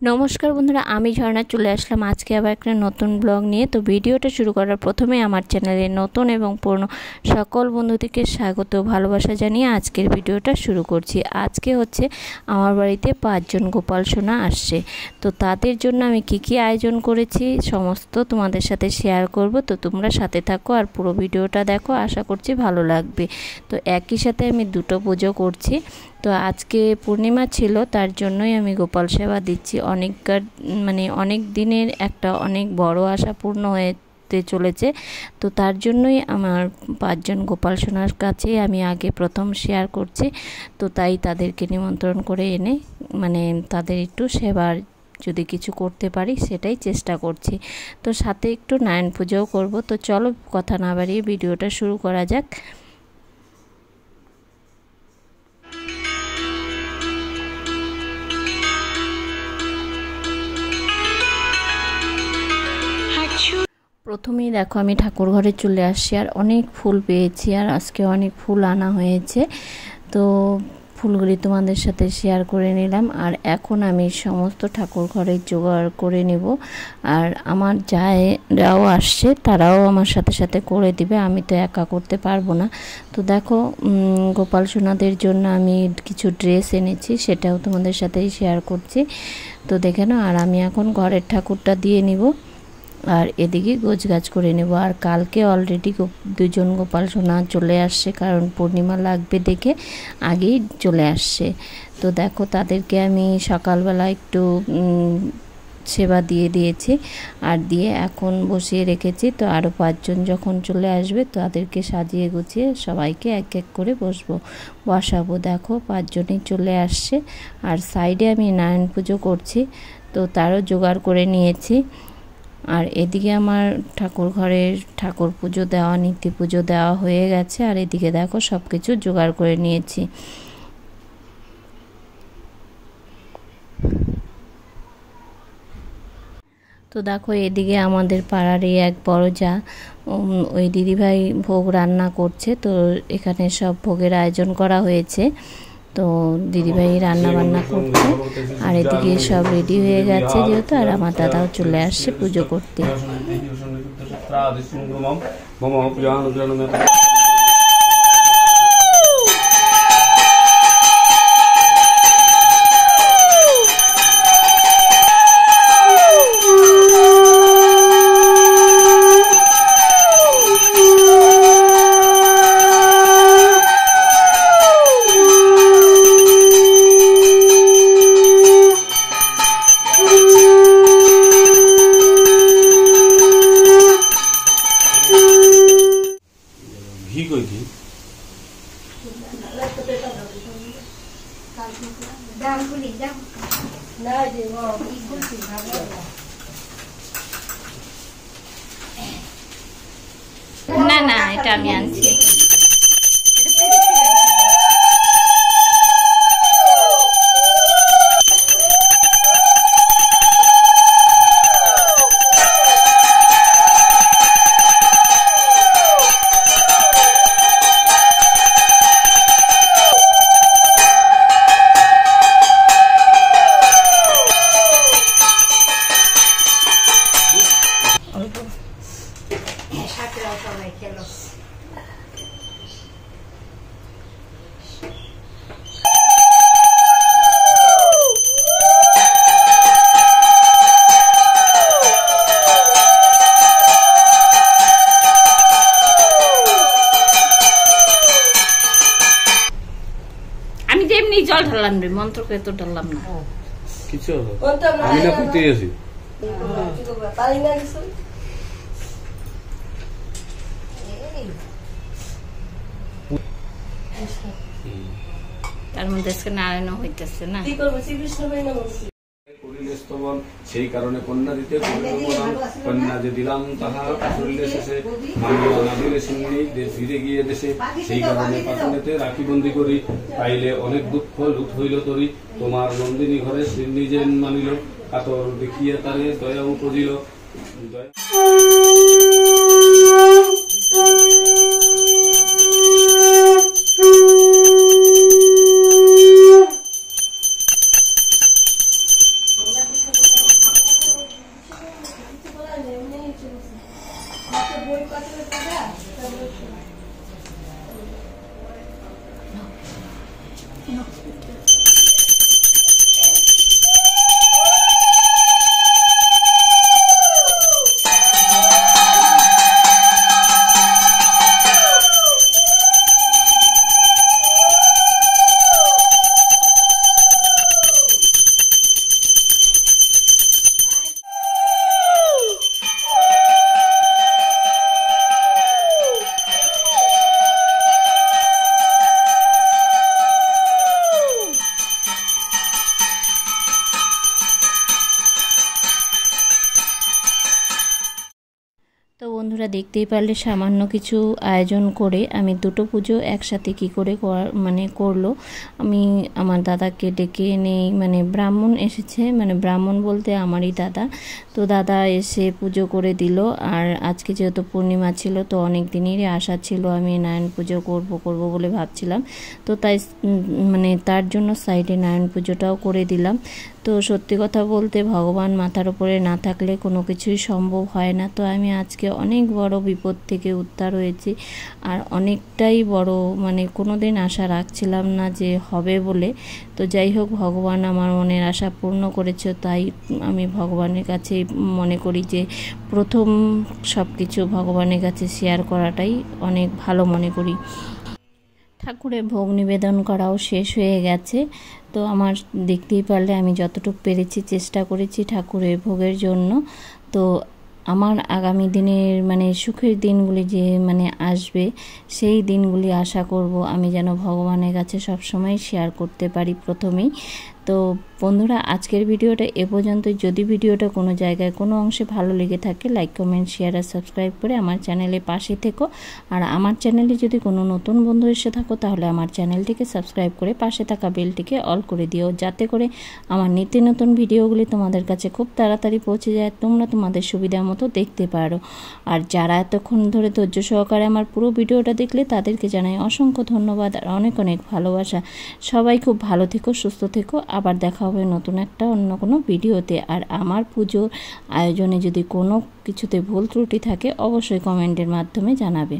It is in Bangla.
नमस्कार बंधुरा आमी झर्णा चले आसलाम आज के आबार एक नतून ब्लग निये। तो भिडियोटा शुरू करार प्रथमे आमार चैनेले नतून एवं पुरानो सकल बंधुदेरके स्वागत भालोबासा जानिये आजकेर भिडियोटा शुरू करछि। आजके होच्छे आमार बाड़ीते 5 जन गोपाल सोना आसछे। तो तादेर जोन्नो आमी कि आयोजन करेछि समस्त तोमादेर साथे शेयार करब। तो तोमरा साथे थाको और पुरो भिडियोटा देखो, आशा करछि भालो लागबे। तो एकई साथे आमी दुटो पुजो करछि। तो आज के पूर्णिमा छिलो तार जोन्नोई आमी गोपाल सेवा दिচ্ছি। अनेक दिनेर एकटा अनेक बड़ो आशा पूर्ण होते चलेছে। तो तार जोन्नोई आमार 5 जन गोपाल सोनार काছে आमी आगे प्रथम शेयार करছি। तो ताई तादेरके निमंत्रण करे एने तादेर एकटु सेवार যদি কিছু করতে পারি সেটাই চেষ্টা করছি। তো সাথে একটু নারায়ণ পূজাও করব। তো চলো কথা না বাড়িয়ে ভিডিওটা শুরু করা যাক। प्रथमेই देखो आमी ठाकुर घरे चले आसছি আর অনেক ফুল পেয়েছি আর আজকে অনেক ফুল আনা হয়েছে। তো ফুলগুলি তোমাদের সাথে শেয়ার করে নিলাম। আর এখন আমি সমস্ত ঠাকুর ঘরে জোগাড় করে নেব। আর আমার যারাও আসছে তারাও আমার সাথে সাথে করে দিবে, আমি তো একা করতে পারবো না। তো দেখো গোপাল সোনাদের জন্য আমি কিছু ড্রেস এনেছি, সেটাও তোমাদের সাথেই শেয়ার করছি। তো দেখে নাও। আর আমি এখন ঘরের ঠাকুরটা দিয়ে নিব আর এদিকে গোছগাছ করে নেব। আর কালকে অলরেডি 2 জন গোপাল সোনা চলে আসছে, কারণ পূর্ণিমা লাগবে দেখে আগেই চলে আসছে। তো দেখো তাদেরকে আমি সকালবেলা একটু সেবা দিয়ে দিয়েছি আর দিয়ে এখন বসিয়ে রেখেছি। তো আরও 5 জন যখন চলে আসবে তাদেরকে সাজিয়ে গুছিয়ে সবাইকে এক এক করে বসাবো। দেখো 5 জনই চলে আসছে। আর সাইডে আমি নারায়ণ পুজো করছি, তো তারও জোগাড় করে নিয়েছি। আর এদিকে আমার ঠাকুর ঘরের ঠাকুর পুজো দেওয়া নীতি পুজো দেওয়া হয়ে গেছে। আর এদিকে দেখো সব কিছু জোগাড় করে নিয়েছি। তো দেখো এদিকে আমাদের পাড়ারই এক বড় যা ওই দিদিভাই ভোগ রান্না করছে। তো এখানে সব ভোগের আয়োজন করা হয়েছে। তো দিদিভাই রান্না বান্না করছে আর এদিকে সব রেডি হয়ে গেছে যেহেতু। আর আমার দাদাও চলে আসছে পুজো করতে। না না এটা আমি আনছি। জল ঢাললাম রে, মন্ত্র করে তো ঢাললাম না কিছু। আমি না করতে আছি পারি না কিছু। তার মধ্যে আজকে নারায়ণ হইতেছে না, কি করব? শ্রীকৃষ্ণ ভাই না বলছি করিলে স্তবন, সেই কারণে কন্যা দিতে কন্যা যে দিলাম তাহা করিলে শেষে মানিয়া না দিলে সিংহী ফিরে গিয়ে দেশে, সেই কারণে পাতনেতে রাখি বন্দি করি, পাইলে অনেক দুঃখ লুট হইল তরি, তোমার নন্দিনী ঘরে শ্রী নিজেন মানিল, কাতর দেখিয়া তারে দয়া উপজিল। বন্ধুরা দেখতেই পারলে সামান্য কিছু আয়োজন করে আমি দুটো পুজো একসাথে কি করে মানে করলো। আমি আমার দাদাকে ডেকে এনেই, মানে ব্রাহ্মণ এসেছে, মানে ব্রাহ্মণ বলতে আমারই দাদা, তো দাদা এসে পুজো করে দিল। আর আজকে যেহেতু পূর্ণিমা ছিল, তো অনেক দিনেরই আশা ছিল আমি নারায়ণ পুজো করব বলে ভাবছিলাম, তো তাই মানে তার জন্য সাইডে নারায়ণ পুজোটাও করে দিলাম। তো সত্যি কথা বলতে ভগবান মাথার উপরে না থাকলে কোনো কিছুই সম্ভব হয় না। তো আমি আজকে অনেক বড় বিপদ থেকে উদ্ধার হয়েছি, আর অনেকটাই বড়, মানে কোনো দিন আশা রাখছিলাম না যে হবে বলে। তো যাই হোক, ভগবান আমার মনের আশা পূর্ণ করেছে, তাই আমি ভগবানের কাছে মনে করি যে প্রথম সব কিছু ভগবানের কাছে শেয়ার করাটাই অনেক ভালো মনে করি। ঠাকুরের ভোগ নিবেদন করাও শেষ হয়ে গেছে। তো আমার দেখতেই পারলে আমি যতটুকু পেরেছি চেষ্টা করেছি ঠাকুরের ভোগের জন্য। তো আমার আগামী দিনের মানে সুখের দিনগুলি যে মানে আসবে, সেই দিনগুলি আশা করব আমি যেন ভগবানের কাছে সবসময় শেয়ার করতে পারি প্রথমেই। তো বন্ধুরা, আজকের ভিডিওটা এ পর্যন্ত। যদি ভিডিওটা কোনো জায়গায় কোনো অংশে ভালো লেগে থাকে, লাইক কমেন্ট শেয়ার আর সাবস্ক্রাইব করে আমার চ্যানেলের পাশে থেকো। আর আমার চ্যানেলে যদি কোনো নতুন বন্ধু এসে থাকো, তাহলে আমার চ্যানেলটিকে সাবস্ক্রাইব করে পাশে থাকা বেলটিকে অল করে দিও, যাতে করে আমার নিত্য নতুন ভিডিওগুলি তোমাদের কাছে খুব তাড়াতাড়ি পৌঁছে যায়, তোমরা তোমাদের সুবিধা মতো দেখতে পারো। আর যারা এতক্ষণ ধরে ধৈর্য সহকারে আমার পুরো ভিডিওটা দেখলে, তাদেরকে জানাই অসংখ্য ধন্যবাদ আর অনেক অনেক ভালোবাসা। সবাই খুব ভালো থেকো, সুস্থ থেকো। আবার দেখা হবে নতুন একটা অন্য কোনো ভিডিওতে। আর আমার পুজোর আয়োজনে যদি কোনো কিছুতে ভুল ত্রুটি থাকে, অবশ্যই কমেন্টের মাধ্যমে জানাবে।